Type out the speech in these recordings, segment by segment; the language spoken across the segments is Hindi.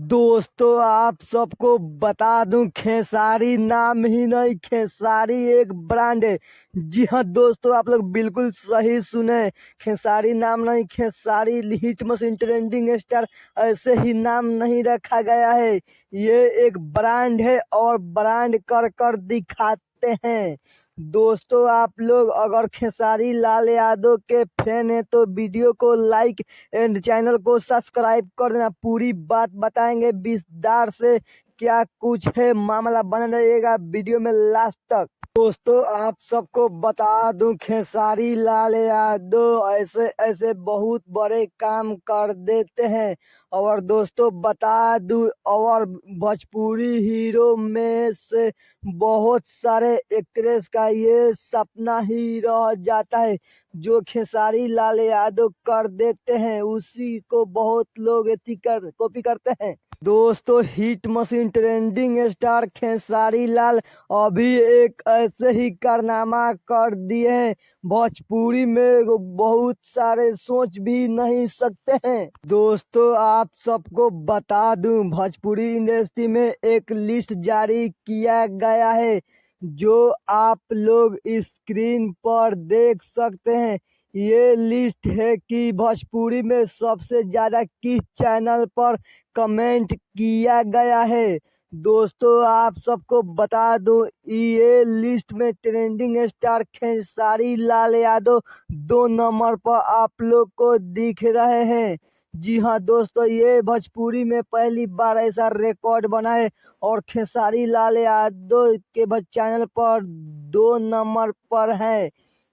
दोस्तों आप सबको बता दूं, खेसारी नाम ही नहीं, खेसारी एक ब्रांड है। जी हाँ दोस्तों, आप लोग बिल्कुल सही सुने। खेसारी नाम नहीं, Khesari hit machine trending star ऐसे ही नाम नहीं रखा गया है। ये एक ब्रांड है और ब्रांड कर कर दिखाते हैं। दोस्तों आप लोग अगर खेसारी लाल यादव के फैन है तो वीडियो को लाइक एंड चैनल को सब्सक्राइब कर देना। पूरी बात बताएंगे विस्तार से, क्या कुछ है मामला, बना रहेगा वीडियो में लास्ट तक। दोस्तों आप सबको बता दूं, खेसारी लाल यादव ऐसे ऐसे बहुत बड़े काम कर देते हैं। और दोस्तों बता दूं, और भोजपुरी हीरो में से बहुत सारे एक्ट्रेस का ये सपना ही रह जाता है। जो खेसारी लाल यादव कर देते हैं उसी को बहुत लोग कॉपी करते हैं। दोस्तों hit machine trending star Khesari Lal अभी एक ऐसे ही कारनामा कर दिए हैं, भोजपुरी में बहुत सारे सोच भी नहीं सकते हैं। दोस्तों आप सबको बता दूं, भोजपुरी इंडस्ट्री में एक लिस्ट जारी किया गया है जो आप लोग स्क्रीन पर देख सकते हैं। ये लिस्ट है कि भोजपुरी में सबसे ज्यादा किस चैनल पर कमेंट किया गया है। दोस्तों आप सबको बता दूं, ये लिस्ट में trending star Khesari Lal Yadav 2 number पर आप लोग को दिख रहे हैं। जी हाँ दोस्तों, ये भोजपुरी में पहली बार ऐसा रिकॉर्ड बना है और खेसारी लाल यादव के चैनल पर 2 नंबर पर है।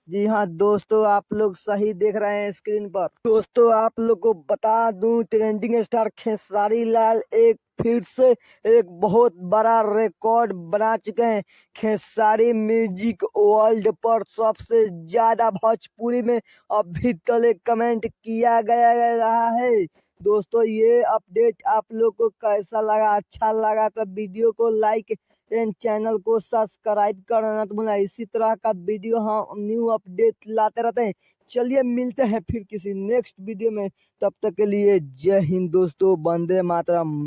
जी हाँ दोस्तों, आप लोग सही देख रहे हैं स्क्रीन पर। दोस्तों आप लोग को बता दूं, ट्रेंडिंग स्टार खेसारी लाल एक फिर से एक बहुत बड़ा रिकॉर्ड बना चुके हैं। खेसारी म्यूजिक वर्ल्ड पर सबसे ज्यादा भोजपुरी में अभी तक कमेंट किया गया रहा है। दोस्तों ये अपडेट आप लोग को कैसा लगा? अच्छा लगा तो वीडियो को लाइक एंड चैनल को सब्सक्राइब करना तो भूलना। इसी तरह का वीडियो हम न्यू अपडेट लाते रहते हैं। चलिए मिलते हैं फिर किसी नेक्स्ट वीडियो में, तब तक के लिए जय हिंद दोस्तों, वंदे मातरम।